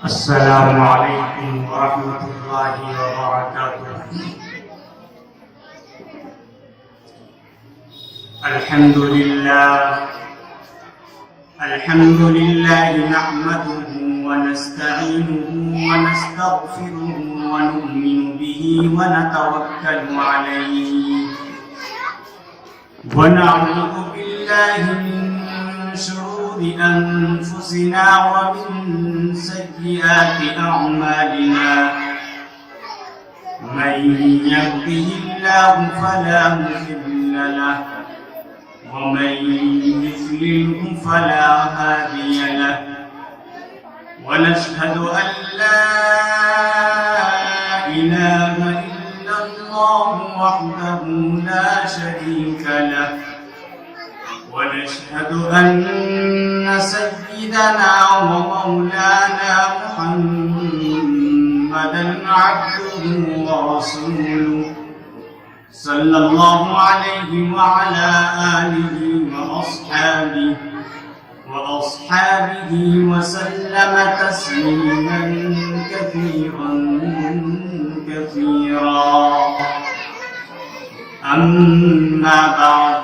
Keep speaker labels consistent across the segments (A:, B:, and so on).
A: السلام علیکم ورحمۃ اللہ وبرکاتہ۔ الحمد للہ نحمده ونستعینه ونستغفره ونؤمن به ونتوکل علیہ ونعوذ باللہ من شرور انفسنا ومن سیئات اعمالنا من يهده الله فلا مضل له ومن يضلل فلا هادي له ونشهد أن لا إله إلا الله وحده لا شريك له ونشهد أن سيدنا ومولانا محمدا عبده ورسوله صلى الله عليه وعلى آله وأصحابه وسلم تسليما كثيرا أما بعد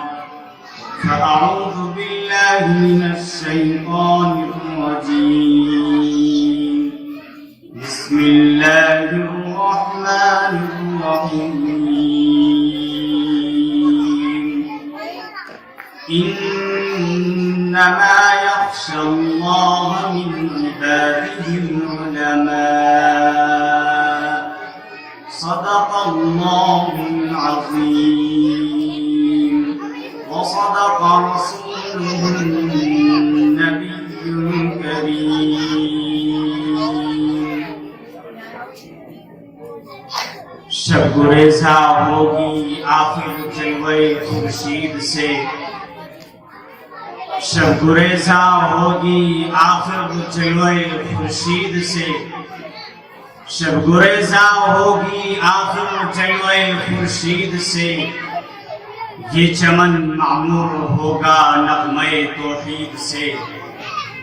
A: فأعوذ بالله من الشيطان الرجيم بسم الله الرحمن الرحيم إنما يخشى الله من عباده العلماء صدق الله العظيم وصدق رسوله النبي الكريم۔ شب گریزا ہوگی آخر جلوے خورشید سے، شب گریزا ہوگی آخر جلوے خورشید سے، شب گریزا ہوگی آخر جلوے خورشید سے، یہ چمن معمور ہوگا نغمے توحید سے،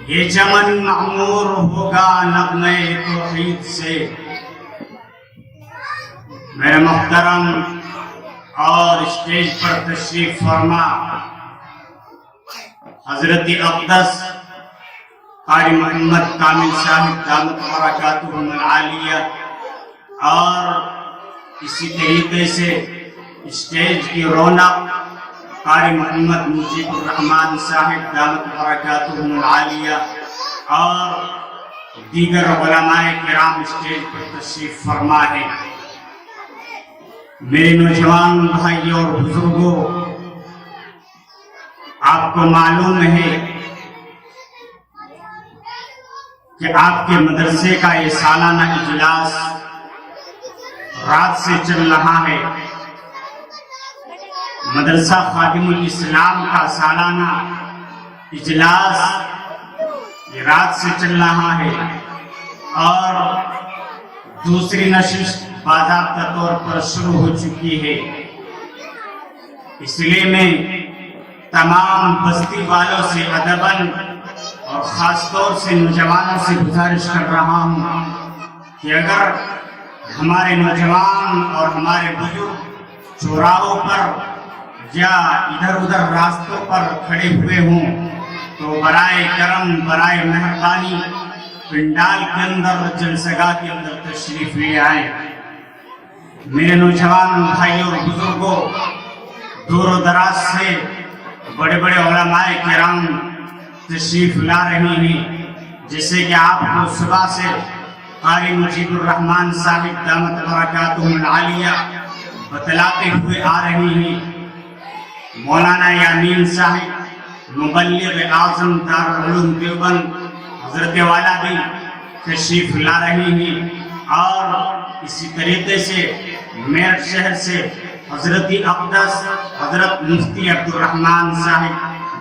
A: یہ چمن معمور ہوگا نغمے توحید سے۔ میرے محترم اور اسٹیج پر تشریف فرما حضرت اقدس قاری محمد کامل صاحب دامت برکاتہم العالیہ، اور اسی طریقے سے اسٹیج کی رونق قاری محمد مجیب الرحمن صاحب دامت برکاتہم العالیہ اور دیگر علماء کرام اسٹیج پر تشریف فرما ہے۔ میرے نوجوان بھائی اور بزرگوں، آپ کو معلوم ہے کہ آپ کے مدرسے کا یہ سالانہ اجلاس رات سے چل رہا ہے۔ مدرسہ خادم الاسلام کا سالانہ اجلاس یہ رات سے چل رہا ہے، اور دوسری نشست باضابطہ طور پر شروع ہو چکی ہے۔ اس لیے میں تمام بستی والوں سے ادباً اور خاص طور سے نوجوانوں سے گزارش کر رہا ہوں کہ اگر ہمارے نوجوان اور ہمارے بزرگ چوراہوں پر یا ادھر ادھر راستوں پر کھڑے ہوئے ہوں تو برائے کرم برائے مہربانی پنڈال کے اندر جلسگاہ کے اندر تشریف لے آئیں۔ میرے نوجوان بھائی اور بزرگوں، دور و دراز سے بڑے بڑے علماء کرام تشریف لا رہے ہیں، جیسے کہ آپ کو صبح سے قاری مجیب الرحمن صاحب دامت برکاتہم العالیہ بتلاتے ہوئے آ رہے ہیں۔ مولانا یامین صاحب مبلغ اعظم دارالعلوم دیوبند حضرت والا بھی تشریف لا رہے ہیں، اور اسی طریقے سے میرٹھ شہر سے حضرت اقدس حضرت مفتی عبدالرحمن صاحب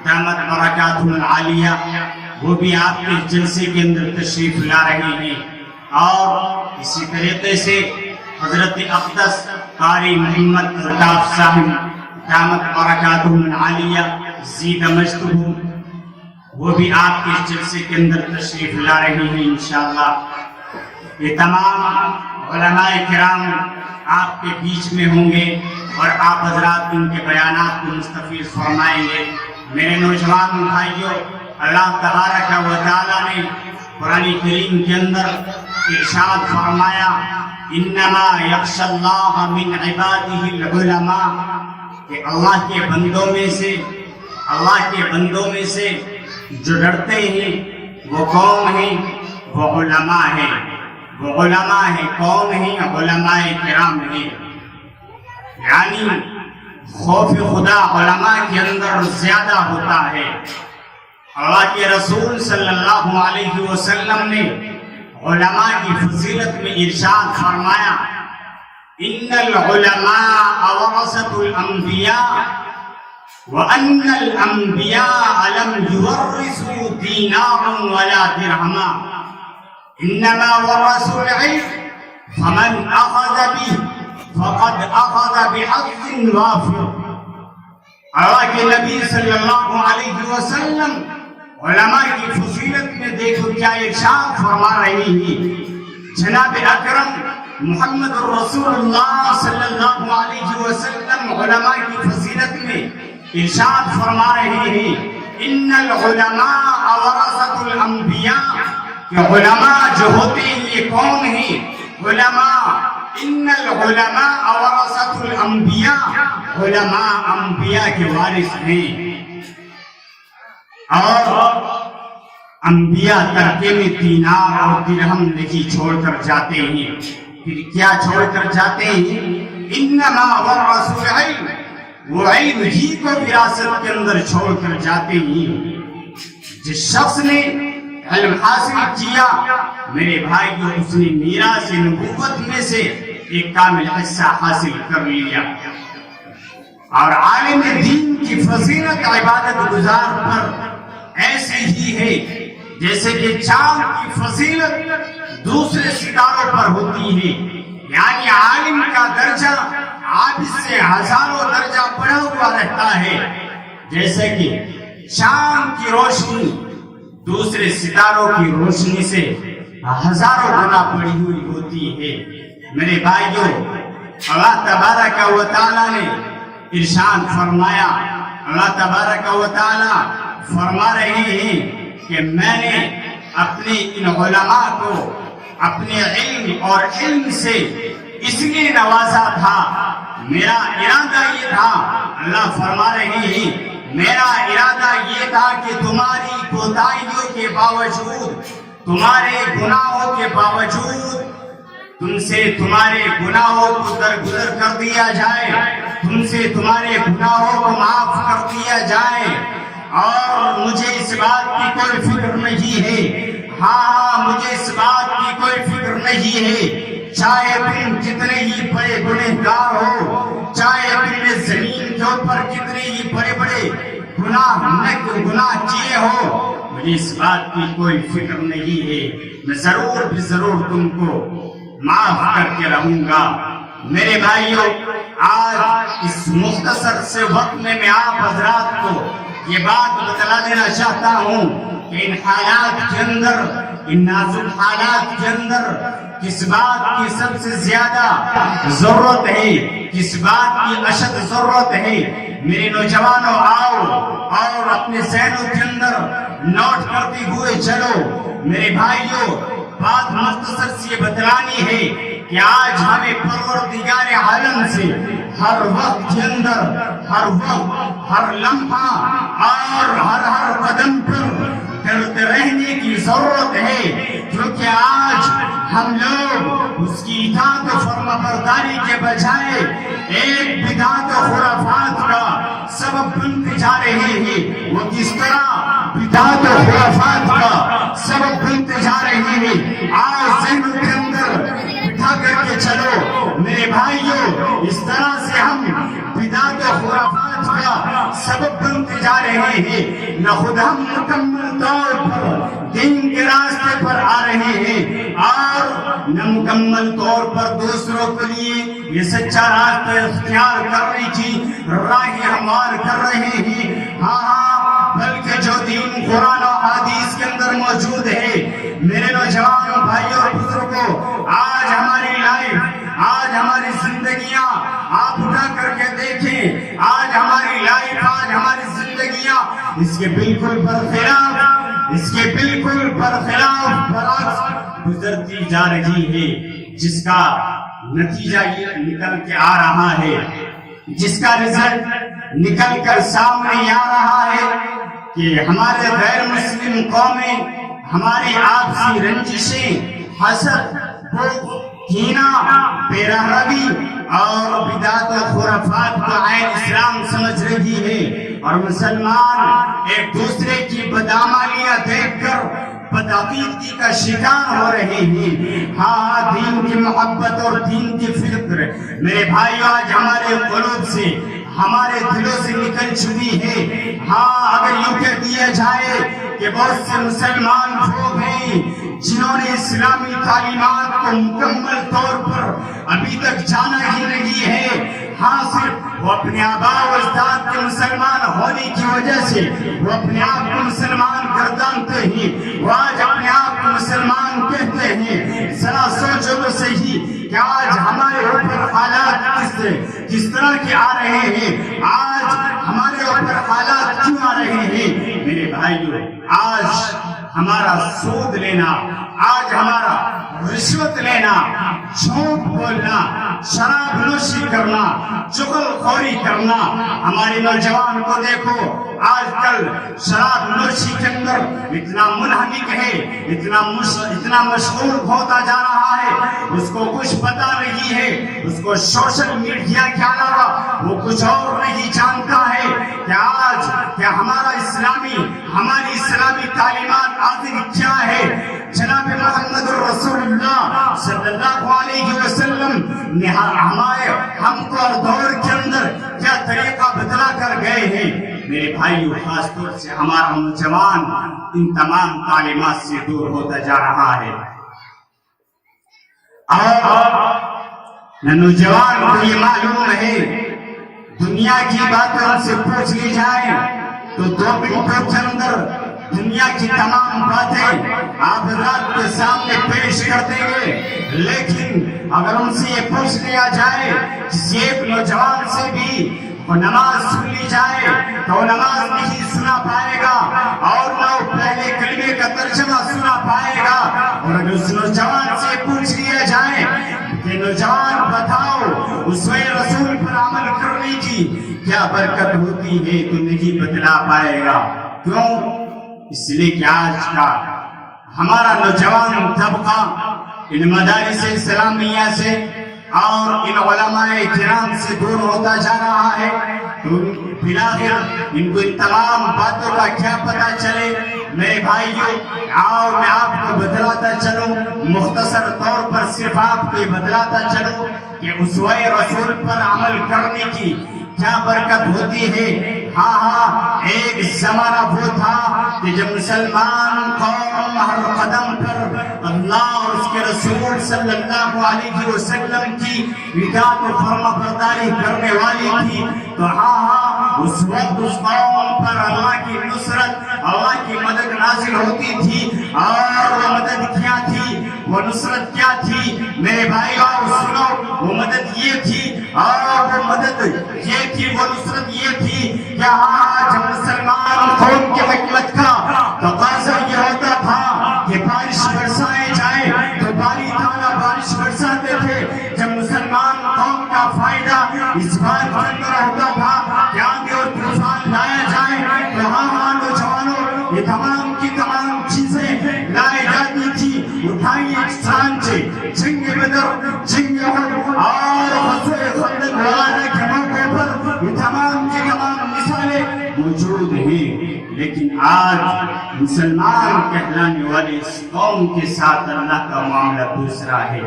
A: دامت برکاتہم العالیہ وہ بھی آپ کے جلسے کے اندر تشریف لا رہے ہیں، اور اسی طریقے سے حضرت اقدس قاری محمد الطاف صاحب دامت برکاتہم العالیہ زید مجدہ وہ بھی آپ کے جلسے کے اندر تشریف لا رہی ہیں انشاءاللہ۔ یہ تمام علماء کرام آپ کے بیچ میں ہوں گے اور آپ حضرات ان کے بیانات کو مستفیض فرمائیں گے۔ میرے نوجوان بھائیوں، اللہ تبارک و تعالیٰ نے قرآن کریم کے اندر ارشاد فرمایا انما یخشی اللہ من عبادہ العلماء، کہ اللہ کے بندوں میں سے جو ڈرتے ہیں وہ کون ہیں؟ وہ علماء ہیں۔ وہ علماء ہیں، کون ہیں؟ علماء کرام ہیں۔ یعنی خوف خدا علماء کے اندر زیادہ ہوتا ہے۔ اللہ کے رسول صلی اللہ علیہ وسلم نے علماء کی فضیلت میں ارشاد فرمایا ان العلماء ورثۃ الانبیاء وان الانبیاء لم یورثوا دینارا ولا درہما انما ورثوا العلم فمن اخذ به فقد اخذ بحظ وافر۔ اللہ کے نبی صلی اللہ علیہ وسلم علماء کی فضیلت میں دیکھو کیا ارشاد فرما رہی ہیں۔ جناب اکرم محمد رسول اللہ صلی اللہ علیہ وسلم علماء کی فضیلت میں ارشاد فرما رہے ہیں ان العلماء ورثۃ الانبیاء، کہ علماء جو ہوتے ہیں یہ کون ہیں؟ علماء ان العلماء ورثۃ الانبیاء، علماء انبیاء کے وارث ہیں۔ اور انبیاء ترکے میں دینار اور درہم نہیں چھوڑ کر جاتے ہیں، پھر کیا چھوڑ کر جاتے ہیں؟ انما ورثوا العلم، وہ علم ہی کو وراثت کے اندر چھوڑ کر جاتے ہیں۔ جس شخص نے علم حاصل کیا میرے بھائیو، اس نے میراث نبوت میں سے ایک کامل حصہ حاصل کر لیا۔ اور عالم دین کی فضیلت عبادت گزار پر ایسی ہی ہے جیسے کہ چاند کی فضیلت دوسرے ستاروں پر ہوتی ہے۔ یعنی عالم کا درجہ عابد سے ہزاروں درجہ بڑھا ہوا رہتا ہے، جیسے کہ چاند کی روشنی دوسرے ستاروں کی روشنی سے ہزاروں گنا بڑھی ہوئی ہوتی ہے۔ میرے بھائیوں، اللہ تبارک و تعالیٰ نے ارشاد فرمایا، اللہ تبارک و تعالیٰ فرما رہے ہیں کہ میں نے اپنے ان علماء کو اپنے علم اور علم سے اس لیے نوازا تھا، میرا ارادہ یہ تھا، اللہ فرما رہے ہیں میرا ارادہ یہ تھا کہ تمہاری کوتاہیوں کے باوجود، تمہارے گناہوں کے باوجود تم سے تمہارے گناہوں کو درگزر کر دیا جائے، تم سے تمہارے گناہوں کو معاف کر دیا جائے۔ اور مجھے اس بات کی کوئی فکر نہیں ہے، ہاں مجھے اس بات کی کوئی فکر نہیں ہے، چاہے تم کتنے ہی بڑے گنہگار ہو، چاہے تم نے زمین کے اوپر کتنے ہی بڑے بڑے گناہ کیے ہو، مجھے اس بات کی کوئی فکر نہیں ہے، میں ضرور تم کو معاف کر کے رہوں گا۔ میرے بھائیوں، آج اس مختصر سے وقت میں آپ حضرات کو یہ بات بتلا دینا چاہتا ہوں کہ ان حالات کے اندر، ان نازک حالات کے اندر کس بات کی سب سے زیادہ ضرورت ہے، کس بات کی اشد ضرورت ہے۔ میرے نوجوانوں، آؤ اور اپنے ذہنوں کے اندر نوٹ کرتے ہوئے چلو۔ میرے بھائیوں، بات مختصر سی بتلانی ہے کہ آج ہمیں پروردگار عالم سے ہر وقت کے اندر، ہر وقت، ہر لمحہ اور ہر قدم پر ڈرتے رہنے کی ضرورت ہے، کیونکہ آج ہم لوگ اس کی اطاعت و فرما برداری کے بجائے ایک بدعت و خرافات کا سبب بنتے جا رہے ہیں۔ وہ کس طرح بدعت و خرافات کا سبب بنتے جا رہے ہیں، آج ذہنوں کے اندر بٹھا کر کے چلو۔ میرے بھائیوں، اس طرح سے ہم بدعت و خرافات کا سبب بنتے جا رہے ہیں، نہ خود ہم مکمل طور پر دین کے راستے پر آ رہے ہیں اور نہ مکمل طور پر دوسروں کے لیے یہ سچا راستہ اختیار کرنے کی راہ ہموار کر رہے ہیں۔ ہاں، بلکہ جو دین قرآن و موجود ہے۔ میرے نوجوان بھائیوں اور بزرگوں، آج ہماری لائف، آج ہماری زندگیاں آپ اٹھا کر کے دیکھیں، آج ہماری لائف، آج ہماری زندگیاں اس کے بالکل برخلاف، اس کے بالکل برخلاف برعکس گزرتی جا رہی ہے، جس کا نتیجہ یہ نکل کے آ رہا ہے، جس کا رزلٹ نکل کر سامنے آ رہا ہے کہ ہمارے غیر مسلم قومیں ہماری آپسی رنجشیں، حسد، بغض، کینہ، بے رحمی اور بدعت و خرافات کو عین اسلام سمجھ رہی ہے، اور مسلمان ایک دوسرے کی بدعمالیاں دیکھ کر بدعقیدگی کا شکار ہو رہے ہیں۔ ہاں، دین کی محبت اور دین کی فکر میرے بھائیو آج ہمارے قلوب سے، ہمارے دلوں سے نکل چکی ہے۔ ہاں، اگر یوں کہہ دیا جائے کہ بہت سے مسلمان لوگ ہیں جنہوں نے اسلامی تعلیمات کو مکمل طور پر ابھی تک جانا ہی نہیں ہے، ہاں صرف وہ اپنے آباء و اجداد کے مسلمان ہونے کی وجہ سے وہ اپنے آپ کو مسلمان گردانتے ہیں، وہ آج اپنے آپ کو مسلمان کہتے ہیں۔ ذرا سوچو تو صحیح کہ آج ہمارے اوپر حالات کس طرح کے آ رہے ہیں، آج ہمارے اوپر حالات کیوں آ رہے ہیں؟ میرے بھائیو، آج ہمارا سود لینا، آج ہمارا رشوت لینا، جھوٹ بولنا، شراب نوشی کرنا، چغل خوری کرنا، ہمارے نوجوان کو دیکھو آج کل شراب نوشی کے اندر اتنا منہمک ہے، اتنا مشغول ہوتا جا رہا ہے، اس کو کچھ پتا نہیں ہے، اس کو سوشل میڈیا کے علاوہ وہ کچھ اور نہیں جانتا ہے کہ آج کیا ہماری اسلامی تعلیمات آخر کیا ہے۔ جناب محمد رسول اللہ صلی اللہ علیہ وسلم نے ہم کو اور دور کے اندر کیا طریقہ بدلا کر گئے ہیں۔ میرے بھائیو، خاص طور سے ہمارا نوجوان ان تمام تعلیمات سے دور ہوتا جا رہا ہے، اور نوجوان کو یہ معلوم ہے دنیا کی باتیں ان سے پوچھ لی جائیں تو 2 منٹوں کے اندر دنیا کی تمام باتیں آپ رات کے سامنے پیش کر دیں گے، لیکن اگر ان سے یہ پوچھ لیا جائے کسی ایک نوجوان سے بھی وہ نماز سن لی جائے تو وہ نماز نہیں سنا پائے گا، اور نہ وہ پہلے کلمے کا ترجمہ سنا پائے گا۔ اور اگر اس نوجوان سے پوچھ لیا جائے کہ نوجوان بتاؤ اسوہ رسول پر عمل کرنے کی کیا برکت ہوتی ہے، تو نہیں بتلا پائے گا۔ کیوں؟ اس لیے کہ آج کا ہمارا نوجوان طبقہ ان مدارس اسلامیہ سے اور ان علماء کرام سے دور ہوتا جا رہا ہے، تو بلاخر ان کو ان تمام باتوں کا کیا پتہ چلے۔ میرے بھائیو، آؤ میں آپ کو بتلاتا چلوں، مختصر طور پر صرف آپ کو بتلاتا چلوں کہ اسوہ رسول پر عمل کرنے کی کیا برکت ہوتی ہے۔ ہاں، ایک زمانہ وہ تھا کہ جب مسلمان قوم ہر قدم پر اللہ اور اس کے رسول صلی اللہ علیہ وسلم کی اطاعت و فرما برداری کرنے والی تھی، تو اس وقت اس قوم پر اللہ کی نصرت، اللہ کی مدد نازل ہوتی تھی، اور وہ مدد کیا تھی، وہ نصرت کیا تھی؟ میرے بھائیو سنو، وہ مدد یہ تھی، اور وہ مدد یہ تھی، وہ نصرت یہ تھی کہ آج مسلمان قوم کی حکمت کا تقاضا یہ ہوتا تھا کہ بارش برسائے جائے تو باری تعالیٰ بارش برساتے تھے۔ جب مسلمان قوم کا فائدہ اس بات کے اندر ہوتا تھا کہ آندھی اور طوفان لایا جائے تو نوجوانوں یہ تمام کی تمام چیزیں لائی جاتی تھی۔ اٹھائیے چنانچہ جنگ بدر، جنگ احد اور غزوہ خندق وغیرہ کے موقع پر یہ تمام کی تمام مثالیں موجود ہیں، لیکن آج مسلمان کہلانے والے اس قوم کے ساتھ اللہ کا معاملہ دوسرا ہے۔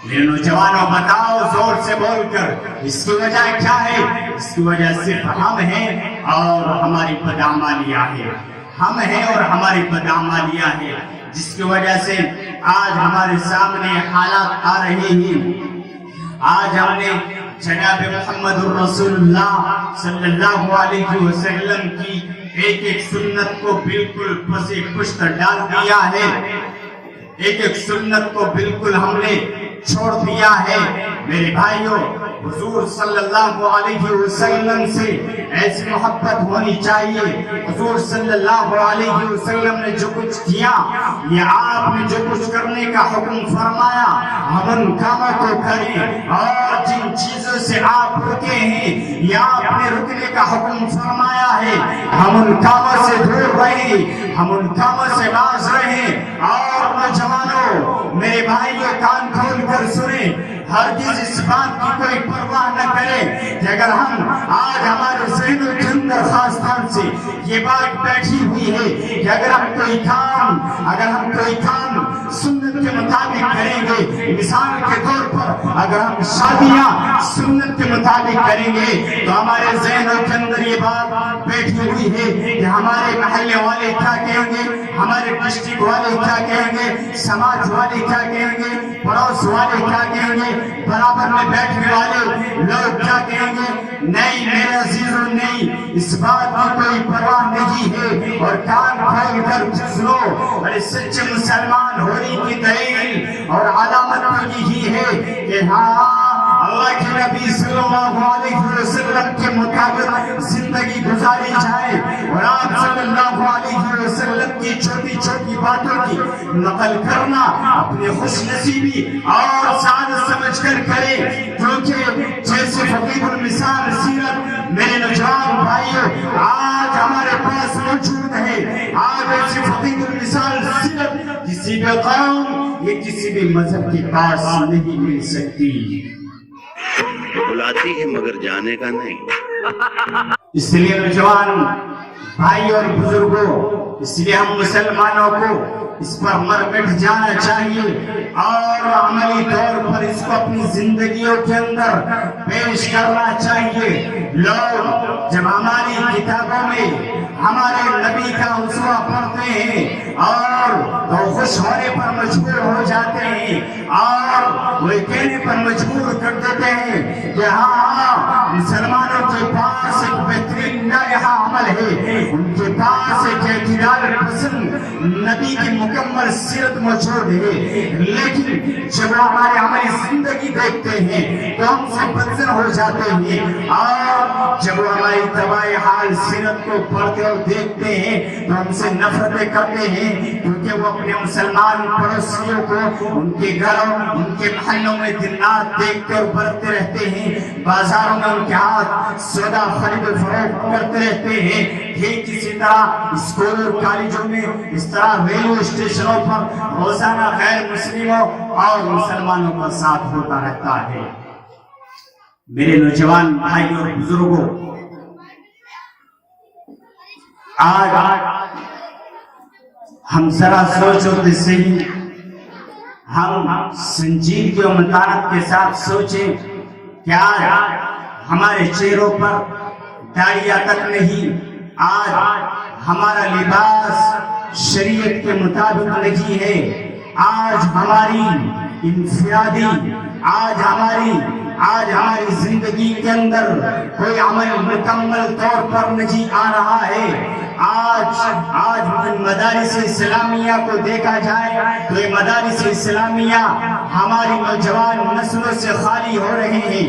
A: میرے نوجوانوں بتاؤ زور سے بول کر اس کی وجہ کیا ہے؟ اس کی وجہ صرف ہم ہیں اور ہماری بدعمالیاں ہیں، ہم ہیں اور ہماری بدعمالیاں ہیں، جس کی وجہ سے آج ہمارے سامنے حالات آ رہے ہیں۔ آج ہم نے جناب محمد الرسول اللہ صلی اللہ علیہ وسلم کی ایک ایک سنت کو بالکل پسے پشت ڈال دیا ہے، ایک ایک سنت کو بالکل ہم نے چھوڑ دیا ہے۔ میرے بھائیوں، حضور صلی اللہ علیہ وسلم سے ایسی محبت ہونی چاہیے۔ حضور صلی اللہ علیہ وسلم نے جو کچھ کیا، یہ آپ نے جو کچھ کرنے کا حکم فرمایا، ہم ان کاموں کو کریں، اور جن چیزوں سے آپ رکے ہیں یہ آپ نے رکنے کا حکم فرمایا ہے، ہم ان کاموں سے دور رہیں، ہم ان کاموں سے باز رہیں۔ اور نوجوانوں، میرے بھائیوں، کان کھول کر سنیں، ہرگز اس بات کی کوئی پرواہ نہ کریں کہ اگر ہم آج ہمارے ذہنوں کے اندر خاص طور سے یہ بات بیٹھی ہوئی ہے کہ اگر ہم کوئی کام سنت کے مطابق کریں گے، مثال کے طور پر اگر ہم شادیاں سنت کے مطابق کریں گے، تو ہمارے ذہنوں کے اندر یہ بات بیٹھی ہوئی ہے کہ ہمارے محلے والے کیا کہیں گے، ہمارے ڈسٹرکٹ والے کیا کہیں گے، سماج والے کیا کہیں گے، پڑوس والے کیا کہیں گے، برابر میں بیٹھنے والے لوگ کیا کہیں گے۔ نہیں میرے عزیزوں، نہیں، اس بات کی کوئی پرواہ نہیں ہے، اور کان کھول کر سنو۔ اور اس سچے مسلمان ہونے کی دلیل اور علامت یہی ہے کہ ہاں اللہ کے نبی صلی اللہ علیہ وسلم کے مطابق زندگی گزاری جائے، اور آپ صلی اللہ علیہ وسلم کی چھوٹی چھوٹی باتوں کی نقل کرنا اپنے خوش نصیبی اور سعادت سمجھ کر کرے، کیونکہ جیسے فقیر المثال سیرت میرے نوجوان بھائیوں آج ہمارے پاس موجود ہے، آج ایسی فقیر المثال سیرت کسی بھی قوم یا کسی بھی مذہب کے پاس نہیں مل سکتی۔
B: بلاتی ہے مگر جانے کا نہیں۔
A: اس لیے نوجوان بھائی اور بزرگوں، اس لیے ہم مسلمانوں کو اس پر مر مٹ جانا چاہیے، اور عملی طور پر اس کو اپنی زندگیوں کے اندر پیش کرنا چاہیے۔ لوگ جب ہماری کتابوں میں ہمارے نبی کا اسوہ پڑھتے ہیں اور وہ خوش ہونے پر مجبور ہو جاتے ہیں، اور وہ کہنے پر مجبور کر دیتے ہیں کہ ہاں مسلمانوں کے پاس ایک بہترین لائحہ عمل ہے، ان کے پاس ایک اعتدال پسند نبی کی مکمل سیرت موجود ہے، لیکن جب وہ ہمارے عملی زندگی دیکھتے ہیں تو ہم سے بدزن ہو جاتے ہیں، اور جب وہ ہماری طباعی حال سیرت کو پڑھتے اور دیکھتے ہیں تو ہم سے نفرتیں کرتے ہیں، کیونکہ وہ اپنے مسلمان پڑوسیوں کو ان کے گھروں ان کے محلوں میں دن رات دیکھتے اور برتتے رہتے ہیں، بازاروں میں ان کے ہاتھ سودا خرید و فروخت کرتے رہتے ہیں، ٹھیک اسی طرح اسکول اور کالجوں میں اس طرح ریلوے اسٹیشنوں پر روزانہ غیر مسلموں اور مسلمانوں کا ساتھ ہوتا رہتا ہے۔ میرے نوجوان بھائی اور بزرگوں، آج ہم ذرا سوچو تو صحیح، ہم سنجیدگی اور متانت کے ساتھ سوچیں کہ آج ہمارے چہروں پر داڑیاں تک نہیں، آج ہمارا لباس شریعت کے مطابق نہیں ہے، آج ہماری انفرادی، آج ہماری زندگی کے اندر کوئی عمل مکمل طور پر نہیں آ رہا ہے۔ آج مدارس اسلامیہ کو دیکھا جائے تو یہ مدارس اسلامیہ ہماری نوجوان نسلوں سے خالی ہو رہے ہیں،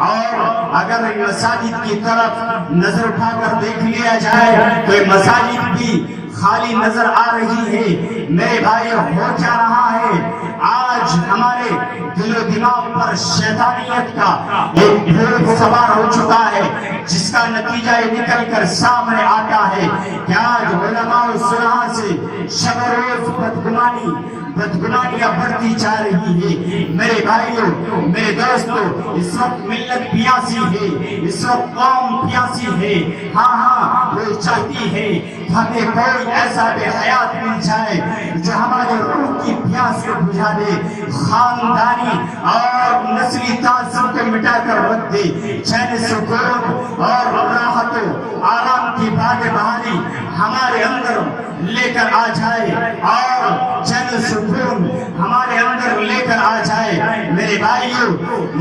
A: اور اگر مساجد کی طرف نظر اٹھا کر دیکھ لیا جائے تو یہ مساجد بھی خالی نظر آ رہی ہے۔ میرے بھائی، ہو کیا رہا ہے؟ آج ہمارے دل و دماغ پر شیطانیت کا ایک بھوت سوار ہو چکا ہے، جس کا نتیجہ نکل کر سامنے آتا ہے کہ آج علماء و صلحاء سے شب و روز بدگمانیاں بڑھتی جا رہی ہے۔ میرے بھائیوں، میرے دوستوں، اس وقت ملت پیاسی ہے، اس وقت قوم پیاسی ہے۔ ہاں وہ چاہتی ہے کہ ہمیں کوئی ایسا بے حیات مل جائے جو ہمارے روح کی پیاس کو بجھا دے، خاندانی اور نسلی تعصب کو مٹا کر رکھ دے، چین سکون اور راحت و آرام کی باد بہاری ہمارے اندر لے کر آ جائے، اور چین سکون ہمارے اندر لے کر آ جائے۔ میرے بھائیو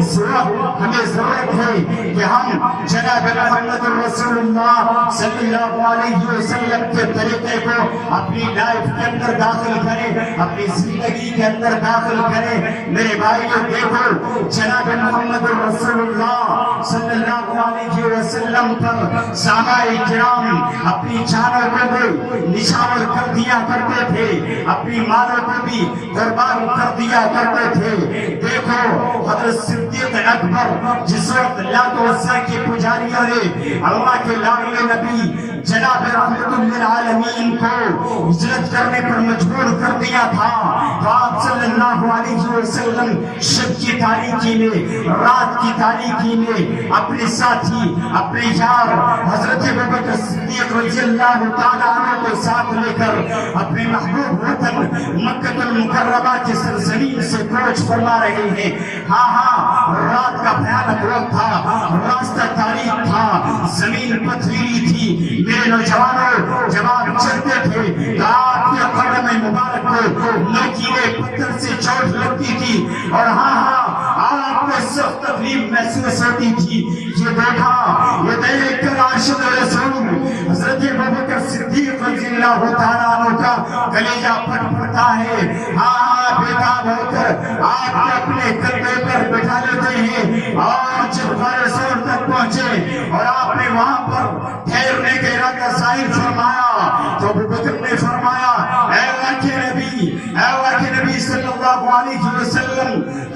A: اس وقت ہمیں ضرورت ہے کہ ہم جناب محمد رسول اللہ صلی اللہ علیہ وسلم کے طریقے کو اپنی لائف کے اندر داخل کریں، اپنی زندگی کے اندر داخل کریں۔ میرے بھائیو دیکھو جناب محمد رسول اللہ صلی اللہ علیہ وسلم پر صحابہ کرام اپنی جانوں کو بھی نشاور کر دیا کرتے تھے، اپنی مالوں کو بھی قربان کر دیا کرتے تھے۔ دیکھو حضرت صدیق اکبر جس وقت لات و عزا کی پجاریوں نے اللہ کے لاڈلے نبی جناب رحمت للعالمین کو ہجرت کرنے پر مجبور کر دیا تھا، تو آپ صلی اللہ علیہ وسلم شب کی تاریکی میں، رات کی تاریکی میں اپنے ساتھی، اپنے یار حضرت ابوبکر صدیق رضی اللہ تعالیٰ عنہ کو ساتھ لے کر اپنے محبوب وطن مکہ المکرمہ کی سرزمین سے کوچ فرما رہے ہیں۔ ہاں رات کا بھیانک وقت تھا، راستہ تاریک تھا، زمین پتھریلی تھی۔ میرے نوجوانوں جب آپ چلتے تھے تو آپ کے قدم مبارک کو نوکیلے پتھر سے چوٹ لگتی تھی، اور آپ کو سخت تکلیف محسوس ہوتی تھی۔ یہ دیکھ کر عاشق رسول حضرت ابوبکر صدیق رضی اللہ تعالیٰ عنہ کا کلیجہ پھٹ پڑتا ہے۔ بےتاب ہو کر آپ کو اپنے کندھے پر بٹھا لیتے ہیں، اور جب غار سور تک پہنچے اور آپ نے وہاں پر ٹھہرنے کا ارادہ ظاہر فرمایا تو ابوبکر نے فرمایا اے اللہ کے نبی صلی اللہ علیہ وسلم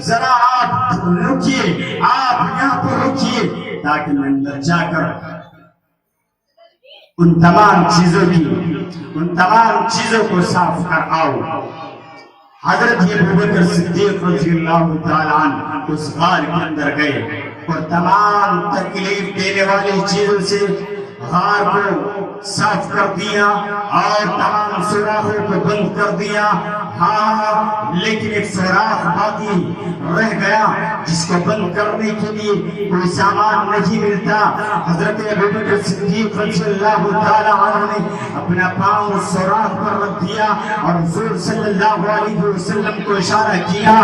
A: ذرا آپ رکیے، آپ یہاں پر رکیے تاکہ میں اندر جا کر ان تمام چیزوں کو صاف کر آؤ۔ حضرت ابوبکر صدیق رضی اللہ تعالیٰ عنہ اس غار کے اندر گئے اور تمام تکلیف دینے والی چیزوں سے غار کو صاف کر دیا اور تمام سوراخوں کو بند کر دیا۔ لیکن ایک سوراخ باقی رہ گیا جس کو بند کرنے کے لیے کوئی سامان نہیں ملتا۔ حضرت ابوبکر صدیق رضی اللہ تعالیٰ عنہ نے اپنا پاؤں سوراخ پر رکھ دیا اور حضور صلی اللہ علیہ وسلم کو اشارہ کیا۔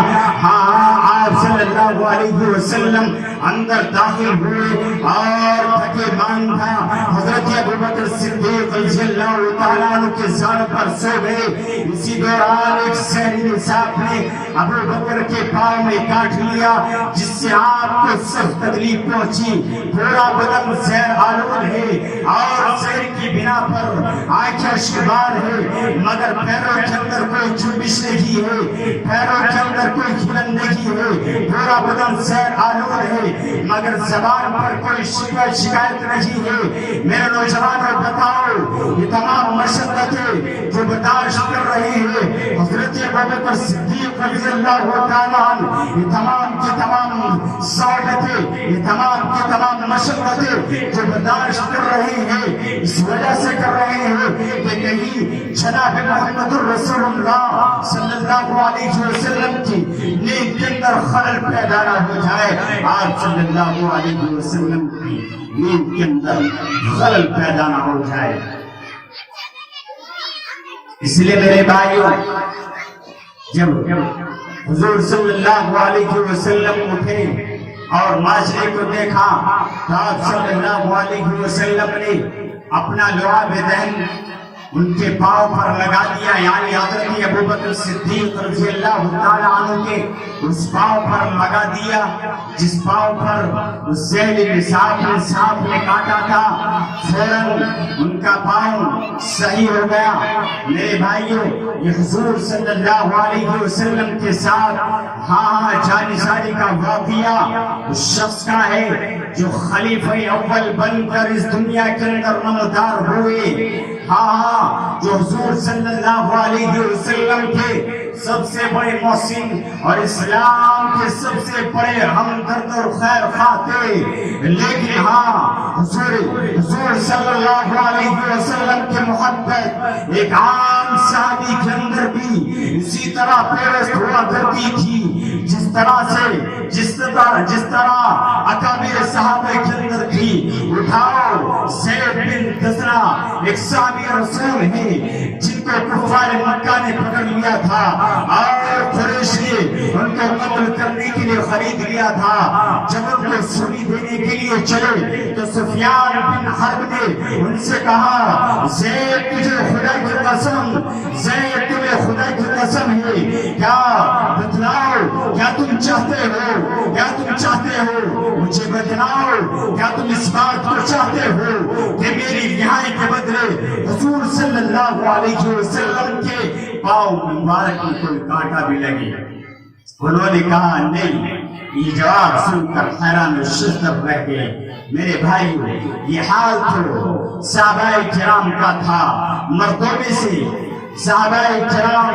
A: آپ صلی اللہ علیہ وسلم اندر داخل ہوئے اور تھکے ماندہ حضرت ابوبکر صدیق رضی اللہ تعالیٰ عنہ کے سر پر سو گئے۔ اسی دوران ایک شہری صاحب نے ابوبکر کے پاؤں میں کاٹ لیا جس سے آپ کو سخت تکلیف پہنچی۔ پورا بدن زہر آلود ہے اور زہر کی بنا پر آنکھیں شبار ہے، مگر پیروں کے اندر کوئی جنبش نہیں ہے، پیروں کے اندر کوئی کھلن نہیں ہے۔ پورا بدن زہر آلود ہے مگر زبان پر کوئی شکایت نہیں ہے۔ میرے نوجوانوں بتاؤ یہ تمام مشقتیں جو برداشت کر رہے ہیں حضرت ابوبکر صدیق رضی اللہ تعالیٰ عنہ، یہ تمام کی تمام سعادتیں، یہ تمام کی تمام مشقتیں جو برداشت کر رہے ہیں اس وجہ سے کر رہے ہیں کہ کہیں جناب محمد رسول اللہ صلی اللہ علیہ وسلم کی نیند کے اندر خلل پیدا نہ ہو جائے۔ آپ صلی اللہ علیہ وسلم کی نیند کے اندر خلل پیدا نہ ہو جائے۔ اس لیے میرے بھائیوں جب حضور صلی اللہ علیہ وسلم اٹھے اور معاشرے کو دیکھا تو آپ صلی اللہ علیہ وسلم نے اپنا لعاب دہن ان کے پاؤں پر لگا دیا، یعنی حضرت ابوبکر صدیق رضی اللہ تعالیٰ عنہ کے اس پاؤں پر لگا دیا جس پاؤں پر اس زہریلے سانپ نے کاٹا تھا۔ فوراً ان کا پاؤں صحیح ہو گیا۔ میرے بھائیوں یہ حضور صلی اللہ علیہ وسلم کے ساتھ جانساری کا واقعہ اس شخص کا ہے جو خلیفہ اول بن کر اس دنیا کے اندر نمودار ہوئے، جو حضور صلی اللہ علیہ وسلم کے سب سے بڑے محسن اور اسلام کے سب سے بڑے ہمدرد اور خیر خواہ تھے۔ لیکن حضور صلی اللہ علیہ وسلم کی محبت ایک عام صحابی کے اندر بھی اسی طرح پیوست ہوا کرتی تھی جس طرح اکابر صحابہ کے اندر تھی۔ اٹھاؤ زید بن دسنا ایک صحابی رسول ہے جن کو کفار مکہ نے پکڑ لیا تھا اور قریش نے ان کو قتل کرنے کے لیے خرید لیا تھا. جب ان کو سولی دینے کے لیے چلے تو سفیان بن حرب نے ان سے کہا زید تجھے خدا کی قسم، زید تمہیں خدا کی قسم ہے، کیا بتلاؤ کیا تم چاہتے ہو، کیا تم چاہتے ہو مجھے بتلاؤ، کیا تم اس بات کو چاہتے ہو کہ میری رہائی کے بدلے حضور صلی اللہ علیہ وسلم کے پاؤں مبارک میں کوئی کانٹا بھی لگے؟ انہوں نے کہا نہیں. یہ جواب سن کر حیران و شگفتہ رہ گئے. میرے بھائیو، یہ حال تو صحابہ کرام کا تھا. مردوں میں سے صحابہ کرام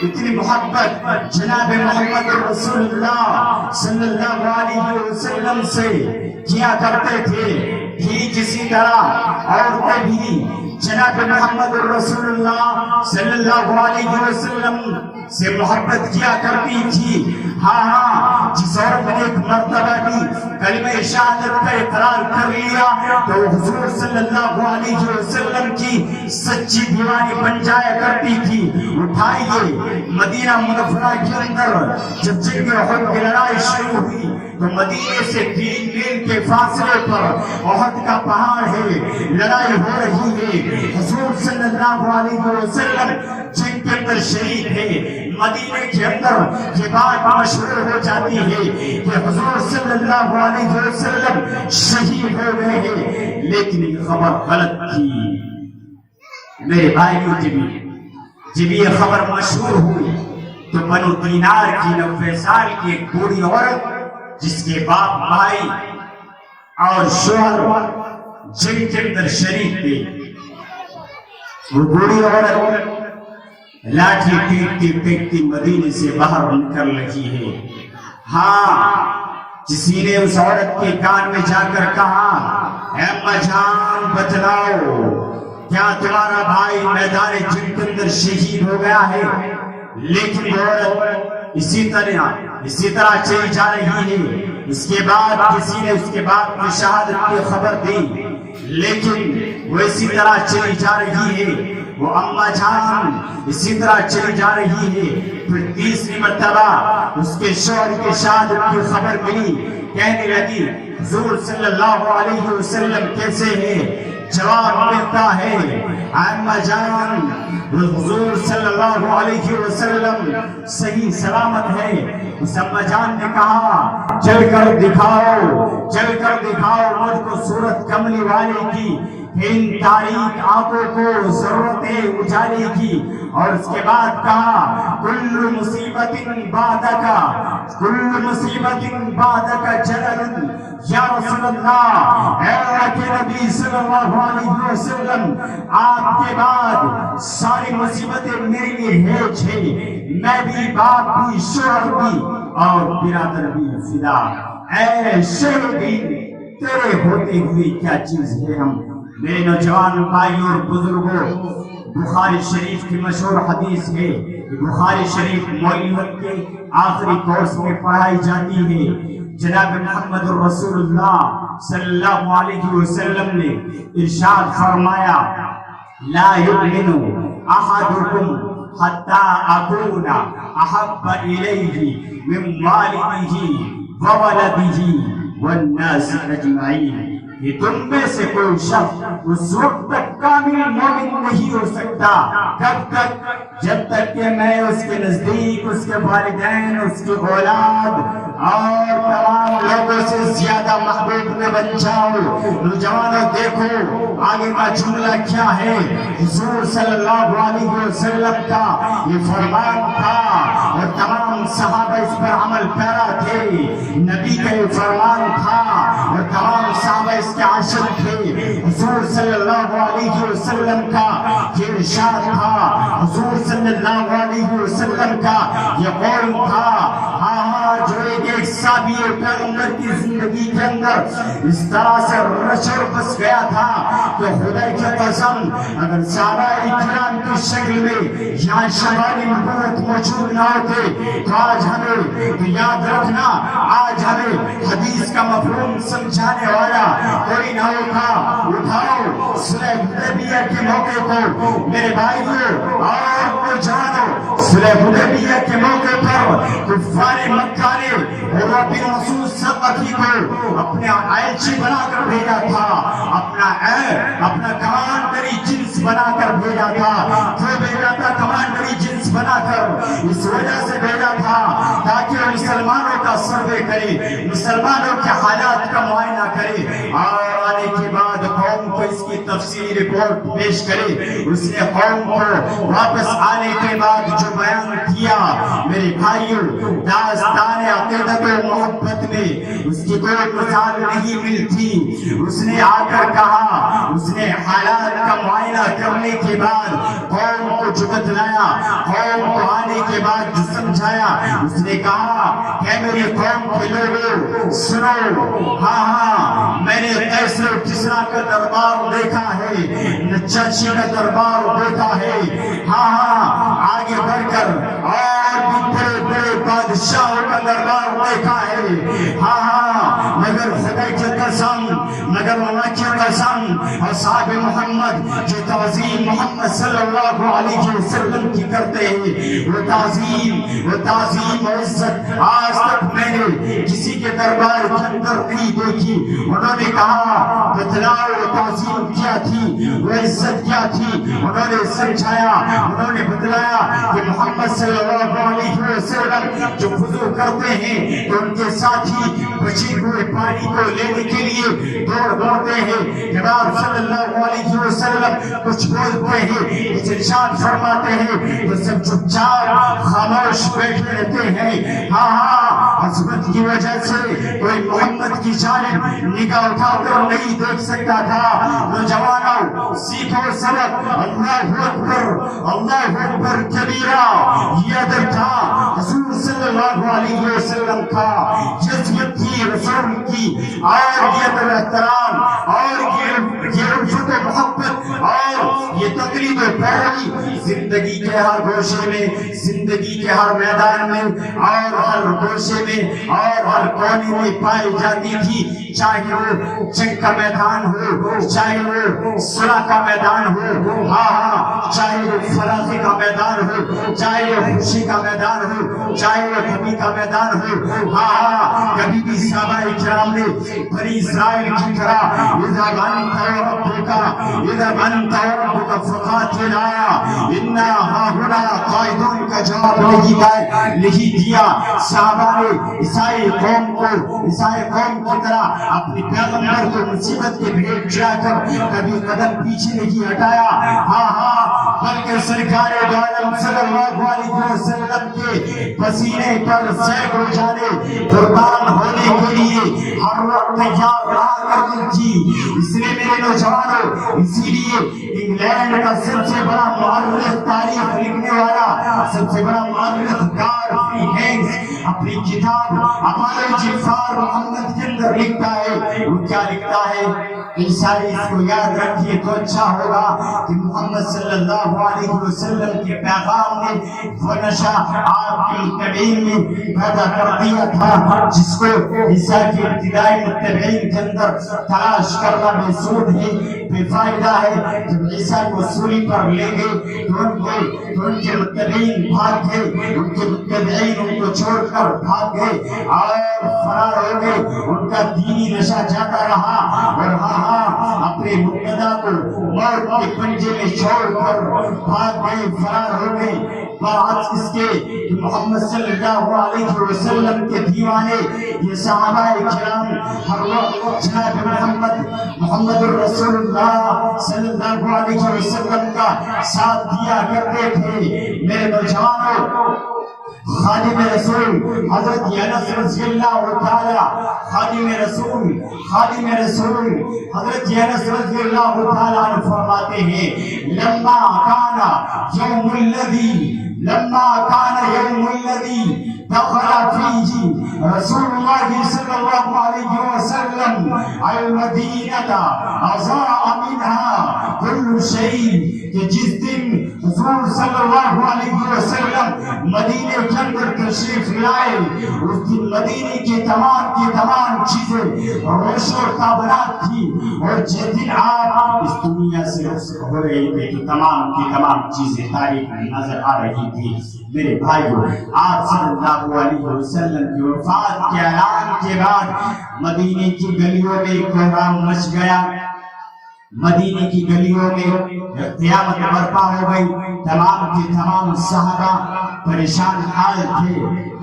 A: اتنی محبت جناب محمد رسول اللہ صلی اللہ علیہ وسلم سے کیا کرتے تھے. ٹھیک اسی طرح عورتیں بھی جناب محمد رسول اللہ صلی اللہ علیہ وسلم سے محبت کیا کرتی تھی. ہاں، جس عورت نے ایک مرتبہ بھی کلمہ شہادت کا اقرار کر لیا تو حضور صلی اللہ علیہ وسلم کی سچی دیوانی بن جایا کرتی تھی. اٹھائیے، مدینہ منورہ کے اندر جب جنگ احد کی لڑائی شروع ہوئی تو مدینے سے 3 میل کے فاصلے پر احد کا پہاڑ ہے، لڑائی ہو رہی ہے. حضور صلی اللہ علیہ وسلم جنگ کے اندر شریک ہے. مدینے کے اندر یہ بات مشہور ہو جاتی ہے کہ حضور صلی اللہ علیہ وسلم شہید ہو گئے ہیں، لیکن یہ خبر غلط تھی. میرے بھائیوں، جب یہ خبر مشہور ہوئی تو بنو دینار کی 90 سال کی ایک بوڑھی عورت جس کے باپ بھائی اور شوہر جنگ کے اندر شریک تھے، وہ بوڑھی عورت لاٹھی پیٹتی پیٹتی مدینے سے باہر نکل رہی ہے. ہاں، کسی نے اس عورت کے کان میں جا کر کہا اے اماں جان بتلاؤ کیا تمہارا بھائی میدان جنگ کے اندر شہید ہو گیا ہے؟ لیکن وہ عورت اسی طرح چلی جا رہی ہے. اس کے بعد کسی نے اس کے باپ کی شہادت کی خبر دی، لیکن وہ اسی طرح چلی جا رہی ہے. وہ اماں جان اسی طرح چلی جا رہی ہے. پھر تیسری مرتبہ اس کے شوہر کی شہادت کی خبر ملی. کہنے لگی حضور صلی اللہ علیہ وسلم کیسے ہیں؟ جواب ملتا ہے اماں جان حضور صلی اللہ علیہ وسلم صحیح سلامت ہے. اس اماں جان نے کہا چل کر دکھاؤ مجھ کو صورت کملی والے کی، ان تاریک آنکھوں کو ضرورت ہے اجالے کی. اور اس کے بعد کہا کل مصیبت بعدک جلل یا رسول اللہ، اے اللہ کے نبی صلی اللہ علیہ وسلم، آپ کے بعد ساری مصیبتیں میرے لیے ہیج ہے. میں بھی، باپ بھی، شوہر بھی اور برادر بھی فدا. اے شہیدی، تیرے ہوتے ہوئے کیا چیز ہے ہم. میرے نوجوان بھائیوں اور بزرگوں، بخاری شریف کی مشہور حدیث ہے. بخاری شریف مولویت کے آخری کورس میں پڑھائی جاتی ہے. جناب محمد رسول اللہ صلی اللہ علیہ وسلم نے ارشاد فرمایا لا یؤمن احدکم حتی اکون احب الیہ من والدہ وولدہ والناس اجمعین. یہ تم میں سے کوئی شخص اس وقت تک کامل مومن نہیں ہو سکتا کب تک؟ جب تک کہ میں اس کے نزدیک اس کے والدین، اس کی اولاد اور تمام لوگوں سے زیادہ محبوب میں بن جاؤں. نوجوانوں دیکھو آگے کا جملہ کیا ہے. حضور صلی اللہ علیہ وسلم کا یہ فرمان تھا اور تمام صحابہ اس پر عمل پیرا تھے. نبی کا یہ فرمان تھا اور تمام صحابہ اس کے عاشق تھے. حضور صلی اللہ علیہ وسلم کا یہ ارشاد تھا، حضور صلی اللہ علیہ وسلم کا یہ قول تھا. ہاں جو ایک ساتھ بھی پیغمبر کی زندگی کے اندر اس طرح سے رچڑ بس گیا تھا کہ خدا کی قسم اگر صحابہ کرام کی شکل میں یہاں شمالی نبوت موجود نہ ہوتے تو آج ہمیں تو یاد رکھنا آج ہمیں حدیث کا مفہوم سمجھانے والا کوئی نہ ہوتا. اٹھاؤ صلح حدیبیہ کے موقع کو میرے بھائیوں اور نوجوانوں, صلح حدیبیہ کے موقع پر کفار مکہ نے حضرت بن مسعود ثقفی کو اپنے ایلچی بنا کر بھیجا تھا, اپنا کمانڈری جنس بنا کر بھیجا تھا. کیوں بھیجا تھا کمانڈری جنس بنا کر؟ اس وجہ سے بھیجا تھا تاکہ وہ مسلمانوں کا سروے کرے, مسلمانوں کے حالات کا معائنہ کرے اور آنے کے بعد قوم کو اس کی تفصیلی رپورٹ پیش کرے. اس نے قوم کو واپس آنے کے بعد جو بیان کیا میرے بھائیوں, داستان عقیدت و محبت میں اس کی کوئی مثال نہیں ملتی. اس نے آ کر کہا, اس نے حالات کا معائنہ کرنے کے بعد قوم کو جو بتلایا, قوم کو آنے کے بعد جو سمجھایا, اس نے کہا کہ میری قوم کے لوگوں سنو, ہاں میں نے کیسر و کسریٰ کا دربار دیکھا ہے, نجاشی کا دربار دیکھا ہے, ہاں آگے بڑھ کر اور بھی بڑے بڑے بادشاہوں کا دربار دیکھا ہے, ہاں مگر خدا کی قسم, مگر اللہ کی قسم اصحاب محمد جو تعظیم محمد صلی اللہ علیہ وسلم کی کرتے ہیں, وہ تعظیم و عزت آج تک میں نے کسی کے دربار کے اندر نہیں دیکھی. انہوں نے کہا بتلاؤ وہ تعظیم کیا تھی, وہ عزت کیا تھی. انہوں نے سمجھایا, انہوں نے بتلایا کہ محمد صلی اللہ علیہ وسلم جو وضو کرتے ہیں تو ان کے ساتھی بچے ہوئے پانی کو لینے کے لیے دوڑتے ہیں. جب آپ صلی اللہ علیہ وسلم کچھ بولتے ہیں, کچھ ارشاد فرماتے ہیں تو سب چپ چاپ خاموش بیٹھے رہتے ہیں. ہاں عظمت کی وجہ سے کوئی محمد کی جانب نگاہ اٹھا کر نہیں دیکھ سکتا تھا. نوجوانوں سیکھو سبق, اللہ اکبر کبیرہ, یہ ادب تھا حضور صلی اللہ علیہ وسلم کا, یہ عظمت تھی رسول کی, اور یہ احترام اور یہ الفت و محبت اور یہ تقریب پیروی زندگی کے ہر گوشے میں, زندگی کے ہر میدان میں اور ہر گوشے میں اور ہر کونے میں پائی جاتی تھی. چاہے وہ جنگ کا میدان ہو, چاہے وہ صلح کا میدان ہو, ہاں چاہے وہ فلاحی کا میدان ہو, چاہے وہ خوشی کا میدان ہو, چاہے وہ غمی کا میدان ہو, ہاں کبھی بھی صحابہ کرام نے بنی اسرائیل کی طرح اذهب انت وربك فقاتلا انا هاهنا قاعدون کا جواب نہیں دیا. صحابہ نے عیسائی قوم کی طرح اپنی پیغمبر کو مصیبت کے بھیٹ چڑھا کر کبھی قدم پیچھے نہیں ہٹایا. ہاں بلکہ سرکار دو عالم صلی اللہ علیہ وسلم کے پسینے پر سینکڑوں جانے قربان ہونے کے لیے ہر وقت تیار رہا کرتی تھی. اس لیے میرے نوجوانوں, اسی لیے انگلینڈ کا سب سے بڑا مؤرخ, تاریخ لکھنے والا سب سے بڑا مؤرخ کار فری ہینگز اپنی کتاب اپالوجی فار محمد کے اندر لکھتا ہے. وہ کیا لکھتا ہے؟ عیسائی اس کو یاد رکھیے تو اچھا ہوگا کہ محمد صلی اللہ علیہ وسلم کے پیغام نے وہ نشہ آپ کے متبعین میں پیدا کر دیا تھا جس کو عیسیٰ کے ابتدائی متبعین کے اندر تلاش کرنا محسود ہے, بے فائدہ ہے. جب عیسیٰ کو سولی پر لے گئے تو ان کے متبعین بھاگ گئے, ان کے متبعین ان کو چھوڑ کر بھاگ گئے اور فرار ہو گئے. ان کا دینی نشہ جاتا رہا اور اپنے مقتدا کو موت کے پنجے میں چھوڑ کر بھاگ گئے, فرار ہو گئے. بات اس کے محمد صلی اللہ علیہ وسلم کے دیوانے یہ صحابہ کرام ہر وقت جناب محمد الرسول اللہ صلی اللہ علیہ وسلم کا ساتھ دیا کرتے تھے. میرے نوجوانوں, خادم رسول حضرت انس رضی اللہ تعالی خادم رسول حضرت انس رضی اللہ تعالی عنہ فرماتے ہیں لما کان یوم الذی دخل فیہ رسول اللہ
C: الله صلى الله عليه وسلم المدينة أضاء منها كل شيء کہ جس دن حضور صلی اللہ علیہ وسلم مدینے کے اندر تشریف لائے اس دن مدینے کی تمام چیزیں روشن و تابناک تھی، اور جس دن آپ اس دنیا سے رخصت ہو رہے تھے تو تمام کی تمام چیزیں تاریخ نظر آ رہی تھی۔ میرے بھائیو، آپ صلی اللہ علیہ وسلم کی وفات کے اعلان کے بعد مدینے کی گلیوں میں کوہرام مچ گیا، مدینے کی گلیوں میں قیامت برپا ہو گئی، تمام کے تمام صحابہ پریشان حال تھے۔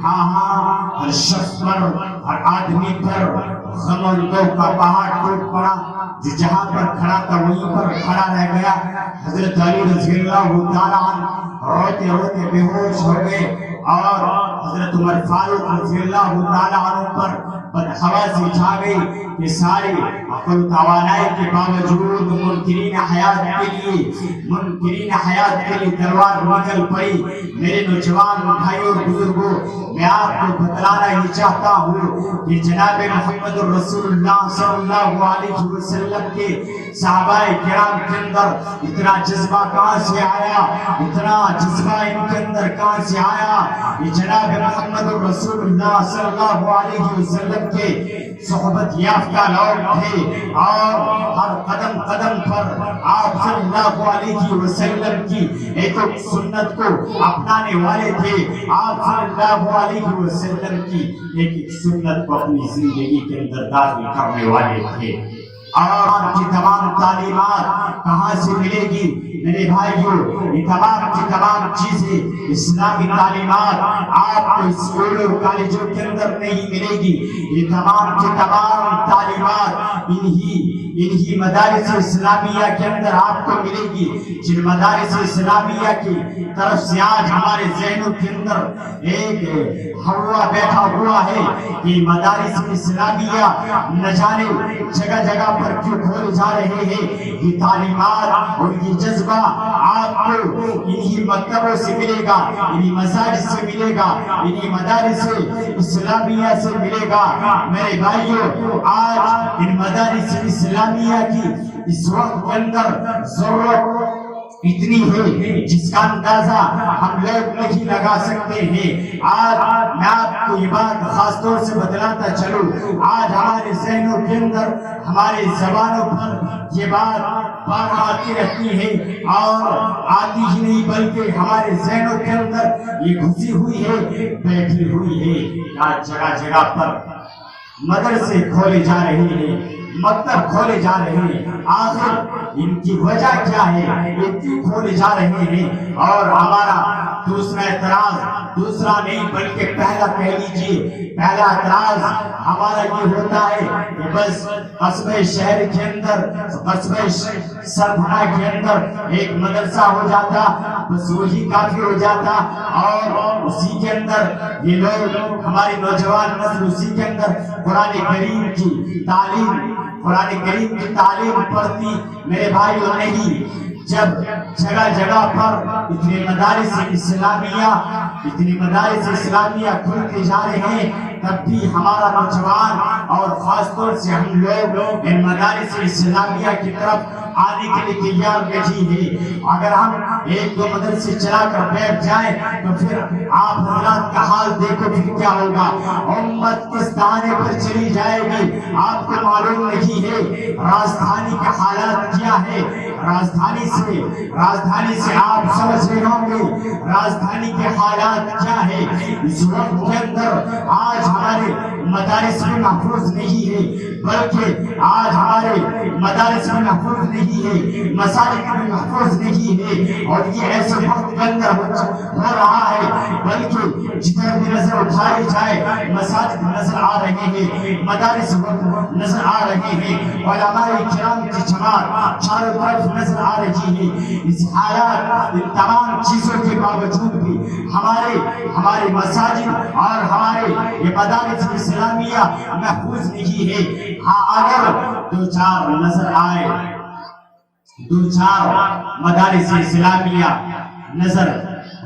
C: ہر شخص پر، ہر آدمی پر غم و اندوہ کا پہاڑ ٹوٹ پڑا، جو جہاں پر کھڑا تھا وہیں پر کھڑا رہ گیا۔ حضرت علی رضی اللہ تعالیٰ عنہ روتے روتے بے ہوش ہو گئے، اور حضرت عمر فاروق رضی اللہ تعالیٰ عنہ پر بدحواسی چھا گئی کہ ساری عقل و توانائی کے باوجود منکرین حیات کے لیے تلوار نکل پڑی۔ میرے نوجوان بھائیوں اور بزرگوں، میں آپ کو بتلانا ہی چاہتا ہوں کہ جناب محمد رسول اللہ صلی اللہ علیہ وسلم کے صحابہ کرام کے اندر اتنا جذبہ کہاں سے آیا، اتنا جذبہ ان کے اندر کہاں سے آیا؟ یہ جناب محمد رسول اللہ صلی اللہ علیہ وسلم کے صحبت یافتہ لوگ تھے، اور ہر قدم قدم پر آپ صلی اللہ علیہ وسلم کی ایک سنت کو اپنانے والے تھے۔ آپ صلی اللہ علیہ وسلم کی ایک سنت کو اپنی زندگی کے اندر داخل کرنے والے تھے۔ اور آپ کی تمام تعلیمات کہاں سے ملے گی میرے بھائیوں؟ یہ تمام کی تمام چیزیں اسلامی تعلیمات آپ کو اسکول اور کالجوں کے اندر نہیں ملے گی، یہ تمام کی تمام تعلیمات انہی مدارس اسلامیہ کے اندر آپ کو ملے گی، جن مدارس اسلامیہ کی طرف سے آج ہمارے ذہنوں کے اندر ایک ہوا بیٹھا ہوا ہے کہ مدارس اسلامیہ نہ جانے جگہ جگہ پر کیوں کھولے جا رہے ہیں۔ یہ تعلیمات اور یہ جذبہ آپ کو انہی مکتبوں سے ملے گا، انہی مساجد سے ملے گا، انہی مدارس اسلامیہ سے ملے گا۔ میرے بھائیوں، آج ان مدارس اسلامیہ کی اس وقت کے اندر ضرورت اتنی ہے جس کا اندازہ ہم لوگ نہیں لگا سکتے ہیں۔ آج میں آپ کو یہ بات خاص طور سے بتلاتا چلوں، آج ہمارے ذہنوں کے اندر، ہمارے زبانوں پر یہ بات بار آتی رہتی ہے، اور آتی ہی نہیں بلکہ ہمارے ذہنوں کے اندر یہ گھسی ہوئی ہے، بیٹھی ہوئی ہے۔ آج جگہ جگہ پر مدرسے کھولے جا رہے ہیں، مکتب کھولے جا رہے ہیں، آخر ان کی وجہ کیا ہے؟ یہ کیوں کھولے جا رہے ہیں؟ اور ہمارا دوسرا اعتراض، دوسرا نہیں بلکہ پہلا کہہ لیجیے، پہلا اعتراض ہمارا یہ ہوتا ہے کہ بس قصبے شہر کے اندر، قصبے سربھنا کے اندر ایک مدرسہ ہو جاتا، بس وہی کافی ہو جاتا، اور اسی کے اندر یہ لوگ، ہماری نوجوان نسل اسی کے اندر قرآن کریم کی تعلیم، قرآن کریم کی تعلیم پڑھتی۔ میرے بھائیوں، نہیں، جب جگہ جگہ پر اتنے مدارس اسلامیہ کھلتے جا رہے ہیں، تب بھی ہمارا نوجوان اور خاص طور سے ہم لوگ ان مدارس اسلامیہ کی طرف آنے کے لیے تیار نہیں ہے۔ اگر ہم ایک دو مدرسے چلا کر بیٹھ جائیں تو پھر آپ حضرات کا حال دیکھو پھر کیا ہوگا، امت کس دانے پر چلی جائے گی آپ کو معلوم نہیں ہے۔ راجدھانی کے حالات کیا ہے؟ راجدھانی سے آپ سمجھ رہے ہوں گے راجدھانی کے حالات کیا ہے۔ اس وقت کے اندر آج ہمارے مدارس میں محفوظ نہیں ہے، بلکہ آج ہمارے مدارس میں محفوظ نہیں ہے، مساجد میں محفوظ نہیں ہے، اور یہ ایسے وقت کے اندر ہو رہا ہے، بلکہ جدھر بھی نظر اٹھائی جائے مساجد نظر آ رہے ہیں، مدارس نظر آ رہے ہیں، علماء کرام کی جماعت چاروں طرف نظر آ رہی ہے۔ اس حالات، ان تمام چیزوں کے باوجود بھی ہمارے مساجد اور ہمارے یہ مدارس اسلامیہ محفوظ نہیں ہے۔ ہاں، اگر دو چار نظر آئے، دو چار مدارس اسلامیہ نظر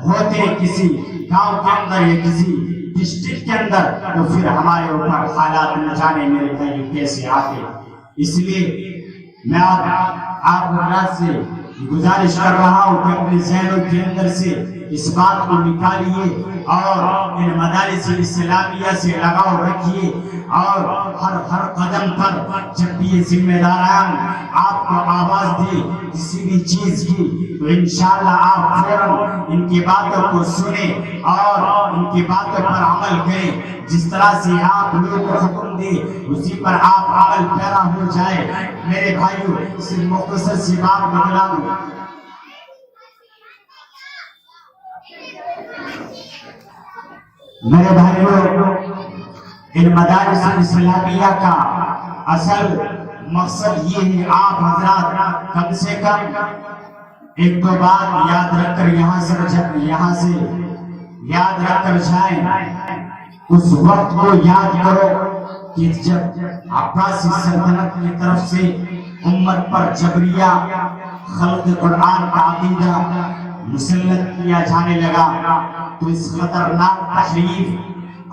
C: ہوتے کسی گاؤں کے اندر یا کسی ڈسٹرکٹ کے اندر تو پھر ہمارے اوپر حالات نہ جانے میرے بھائیوں کیسے آتے. اس لیے میں آپ حضرات سے گزارش کر رہا ہوں کہ اپنے ذہنوں کے اندر سے اس بات کو نکالیے اور ان مدارس اسلامیہ سے لگاؤ رکھیے اور ہر قدم پر جب بھی یہ ذمہ داران آپ کو آواز دے کسی بھی چیز کی تو انشاءاللہ آپ فوراً ان کی باتوں کو سنیں اور ان کی باتوں پر عمل کریں. جس طرح سے آپ لوگوں کو حکم دے اسی پر آپ عمل پیرا ہو جائے. میرے بھائیوں صرف مختصر سی بات بتلا دوں. میرے بھائیوں ان مدارس اسلامیہ کا اصل مقصد یہ ہے آپ حضرات کم سے کم ایک دو بات یاد رکھ کر یہاں سے یاد رکھ کر جائیں. اس وقت کو یاد کرو کہ جب عباسی سلطنت کی طرف سے امت پر جبریہ خلق قرآن کا عقیدہ مسلط کیا جانے لگا تو اس خطرناک تحریف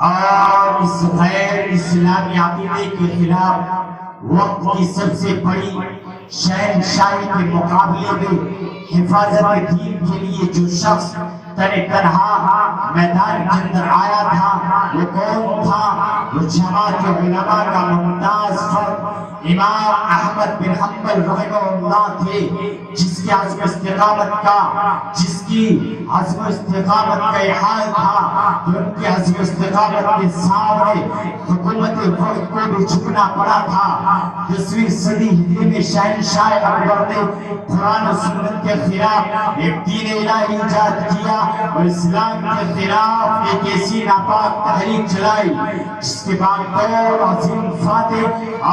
C: اور اس غیر اسلامی عقیدے کے خلاف وقت کی سب سے بڑی شہنشاہی کے مقابلے میں حفاظت دین کے لیے جو شخص تنہا میدان کے اندر آیا تھا وہ کون تھا؟ وہ جماعت علماء کا ممتاز فرد امام احمد بن حنبل رحمہ اللہ تھے جس کی عزم استقامت کا یہ حال تھا کہ ان کی عزم استقامت کے سامنے حکومت وقت کو بھی جھکنا پڑا تھا. 10ویں صدی ہجری میں شہنشاہ اکبر نے قرآن و سنت کے خلاف ایک دین الہی ایجاد کیا اور اسلام کے خلاف ایک ایسی ناپاک تحریک چلائی جس کے بعد دور عظیم فاتح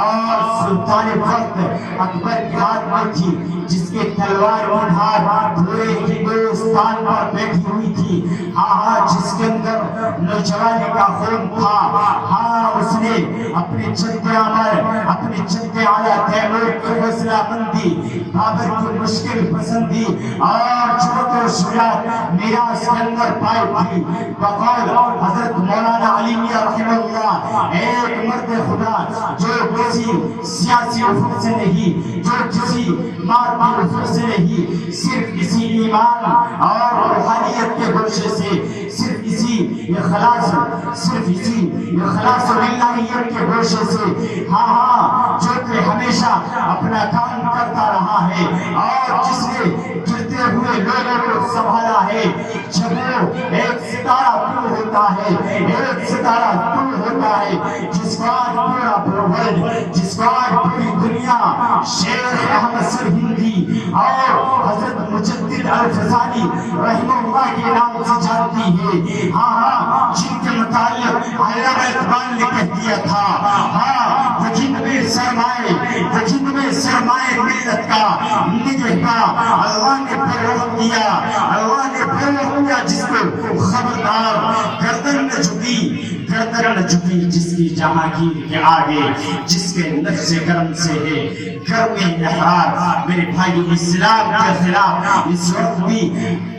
C: اور سلطان وقت اکبر کے ہاتھ میں تھی جس کے تلوار کی دھار پورے ہندوستان پر بیٹھی ہوئی تھی. جس کے اندر نوجوانی کا خون تھا. اس نے اپنے جد اعلیٰ تیمور کی حوصلہ مندی بابر کی مشکل پسندی اور جرأت و شجاعت میراث کے اندر پائی تھی. بقول حضرت مولانا علی میاں رحمہ اللہ ایک مرد خدا جو کسی سیاسی افق سے نہیں جو کسی مادی افق سے نہیں صرف اسی ایمان اور روحانیت کے گوشے سے صرف اسی اخلاص و للہیت کے گوشے سے جو کہ ہمیشہ اپنا کام کرتا رہا ہے اور جس نے گرتے ہوئے لوگوں کو سنبھالا ہے. جب وہ ایک ستارہ طلوع ہوتا ہے جس کا پورا ورلڈ جس کا پوری دنیا شیخ احمد سرہندی اور حضرت مجدد الفزانی رحمہ اللہ کے نام سے جانتی ہے. جن کے متعلق علامہ اقبال نے کہہ دیا تھا وہ جن میں سرمائے ملت کا نگہباں اللہ نے فروغ دیا جس کو خبردار گردن نہ جھکی جس کی جہانگیر کے آگے جس کے نفس گرم سے ہے گرم احرار. میرے بھائی اسلام کے خلاف اس وقت بھی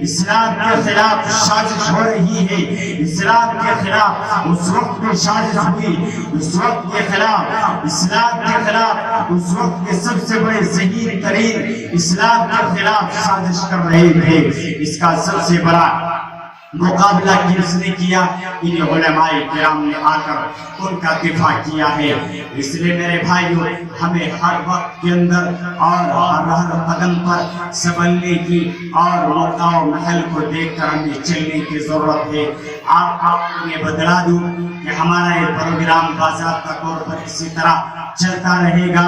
C: اسلام کے خلاف سازش ہو رہی ہے. اسلام کے خلاف اس وقت بھی سازش ہوئی. اس وقت کے خلاف اسلام کے خلاف اس وقت کے سب سے بڑے ذہین ترین اسلام کے خلاف سازش کر رہے تھے. اس کا سب سے بڑا مقابلہ کس نے کیا؟ ان علماء کرام نے آ کر ان کا دفاع کیا ہے. اس لیے میرے بھائیوں ہمیں ہر وقت کے اندر اور ہر قدم پر سنبھلنے کی اور موقع و محل کو دیکھ کر ہمیں چلنے کی ضرورت ہے. آپ کو یہ بتلا دوں کہ ہمارا یہ پروگرام باضابطہ طور پر اسی طرح چلتا رہے گا.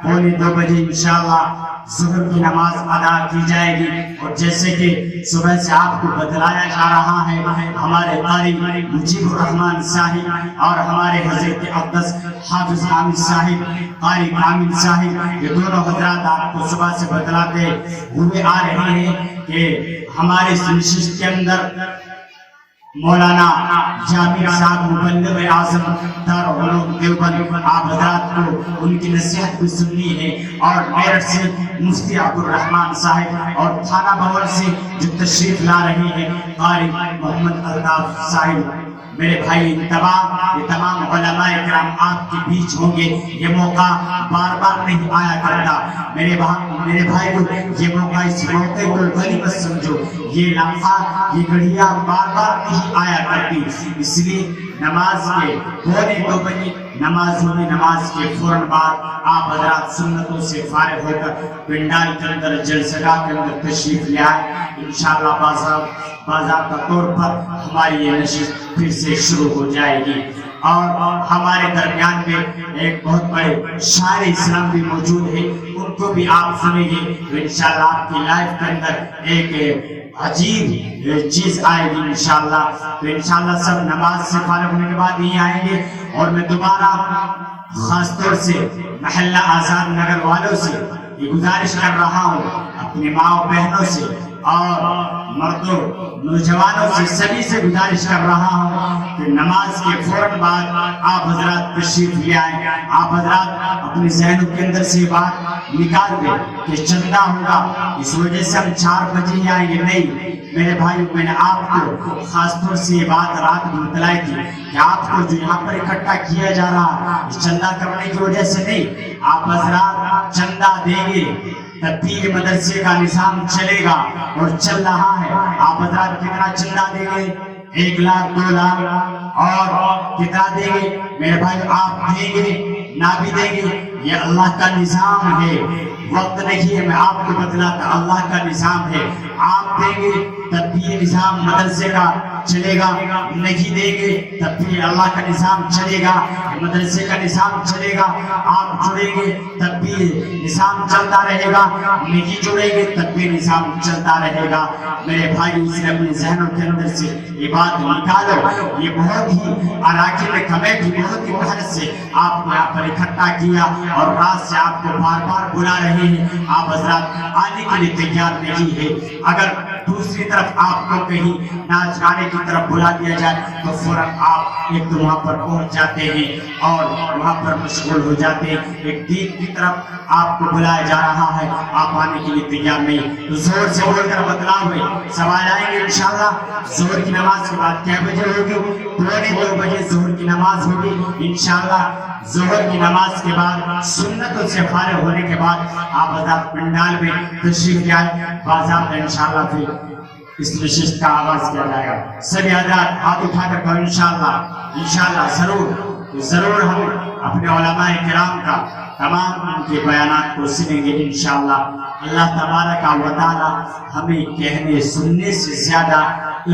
C: 2:45 بجے انشاءاللہ ظہر کی نماز ادا کی جائے گی اور جیسے کہ صبح سے آپ کو بتلایا جا رہا ہے ہمارے قاری مجیب الرحمن صاحب اور ہمارے حضرت اقدس حافظ حامد صاحب قاری کامل صاحب یہ دونوں حضرات آپ کو صبح سے بتلاتے ہوئے آ رہے ہیں کہ ہمارے اس نشست کے اندر مولانا جابر صاحب مبلغ اعظم دارالعلوم دیوبند، آپ حضرات کو ان کی نصیحت بھی سننی ہے، اور میرٹھ سے مفتی عبدالرحمان صاحب اور تھانہ بھون سے جو تشریف لا رہے ہیں قاری محمد الطاف صاحب، میرے بھائی یہ تمام علماء کرام آپ کے بیچ ہوں گے۔ یہ موقع بار بار نہیں آیا کرتا میرے بھائی کو، یہ موقع اس موقع کو غنیمت سمجھو، یہ لمحہ یہ گھڑیاں بار بار نہیں آیا کرتی، اس لیے نماز کے 1:45 بجے نماز کے فوراً بعد آپ حضرات سنتوں سے فارغ ہو کر پنڈال کے اندر جلسگاہ کے اندر تشریف لے آئے۔ انشاءاللہ باضابطہ طور پر ہماری یہ نشست پھر سے شروع ہو جائے گی، اور ہمارے درمیان میں ایک بہت بڑے شاعر اسلام بھی موجود ہے، ان کو بھی آپ سنیں گے تو انشاءاللہ آپ کی لائف کے اندر ایک عجیب چیز آئے گی انشاءاللہ۔ تو انشاءاللہ سب نماز سے فارغ ہونے کے بعد ہی آئیں گے، اور میں دوبارہ خاص طور سے محلہ آزاد نگر والوں سے یہ گزارش کر رہا ہوں، اپنی ماں و بہنوں سے اور مردوں نوجوانوں سے سبھی سے گزارش کر رہا ہوں کہ نماز کے فوراً بعد آپ حضرات تشریف لے آئیں۔ آپ حضرات اپنے ذہنوں کے اندر سے بات نکال دیں کہ چندہ ہوگا، اس وجہ سے ہم 4 بجے ہی آئیں گے، نہیں میرے بھائی، میں نے آپ کو خاص طور سے یہ بات رات میں بتلائی تھی کہ آپ کو جو یہاں پر اکٹھا کیا جا رہا ہے چندہ کرنے کی وجہ سے نہیں، آپ حضرات چندہ دیں گے تب بھی مدرسے کا نظام چلے گا، اور چل رہا ہے۔ آپ حضرات کتنا چندہ دیں گے؟ 1 لاکھ 2 لاکھ، اور کتنا دیں گے میرے بھائی؟ آپ دیں گے نہ بھی دیں گے، یہ اللہ کا نظام ہے، وقت نہیں ہے میں آپ کو بتلاتا، اللہ کا نظام ہے۔ آپ دیں گے تب بھی یہ نظام مدرسے کا چلے گا، نہیں دیں گے تب بھی اللہ کا نظام چلے گا، مدرسے کا نظام چلے گا۔ آپ جڑیں گے تب بھی نظام چلتا رہے گا، نہیں جڑیں گے تب بھی نظام چلتا رہے گا۔ میرے بھائی، اس نے اپنے ذہنوں کے اندر سے یہ بات نکالو، یہ بہت ہی اراکین کمیٹی بہت ہی محنت سے آپ کو یہاں پر اکٹھا کیا، اور رات سے آپ کو بار بار بلا رہے ہیں، آپ حضرات آنے کے لیے تیار نہیں ہے۔ اگر دوسری طرف آپ کو کہیں ناچ گانے کی طرف بلا دیا جائے تو فوراً آپ ایک تو وہاں پر پہنچ جاتے ہیں اور وہاں پر مشغول ہو جاتے ہیں۔ ایک دین کی طرف آپ کو بلایا جا رہا ہے، آپ آنے کے لیے تیار نہیں، تو زور سے بول کر بتلاؤ ہوئے سوال آئیں گے انشاءاللہ۔ ظہر کی نماز کے بعد کیا بجے ہوگی؟ 2:45 بجے ظہر کی نماز ہوگی انشاءاللہ۔ ظہر کی نماز کے بعد سنتوں سے فارغ ہونے کے بعد آپ حضرات پنڈال میں تشریف لے آئے، باضابطہ انشاءاللہ پھر اس نشست کا آغاز کیا جائے گا۔ سبھی حضرات ہاتھ اٹھا کر کہو انشاءاللہ ضرور ہم اپنے علماء کرام کا تمام ان کے بیانات کو سنیں گے انشاءاللہ۔ اللہ تبارک و تعالی ہمیں کہنے سننے سے زیادہ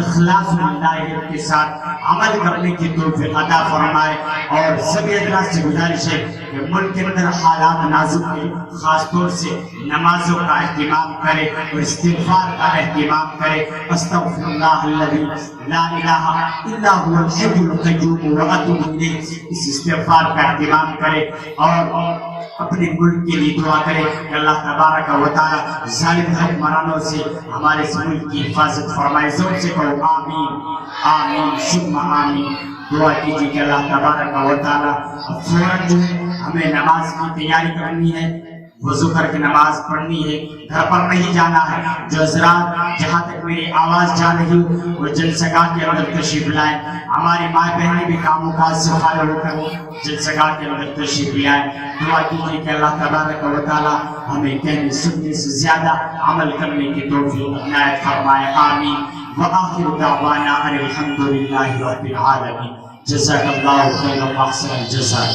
C: اخلاص اللہ کے ساتھ عمل کرنے کی توفیق عطا فرمائے، اور سبھی حضرات سے گزارش ہے کہ ملک کے اندر حالات نازک ہیں، خاص طور سے نمازوں کا اہتمام کرے اور استغفار کا اہتمام کرے۔ استغفر اللہ الذی لا الہ الا هو الحی القیوم واتوب الیہ، اس استغفار کا اہتمام کرے، اور اپنے ملک کے لیے دعا کرے کہ اللہ تبارک و تعالی ظالم حکمرانوں سے ہمارے اس ملک کی حفاظت فرمائے۔ زور سے کہو آمین آمین ثم آمین۔ دعا کیجیے کہ اللہ تبارک و تعالی فوراً جو ہے ہمیں نماز کی تیاری کرنی ہے، وضو کر کے نماز پڑھنی ہے، گھر پر نہیں جانا ہے۔ جو حضرات جہاں تک میری آواز جا رہی وہ جلسگاہ کے اندر تشریف لائیں، ہماری ماں بہنیں بھی کاموں کاج سے فارغ ہو کر جلسگاہ کے اندر تشریف لے آئیں۔ دعا کیجیے کہ اللہ تبارک و تعالی ہمیں کہنے سننے سے زیادہ عمل کرنے کی توفیق عنایت فرمائے، آمین۔ وآخر دعوانا ان الحمد للہ رب العالمین۔ جزاک اللہ خیر و احسن الجزاء۔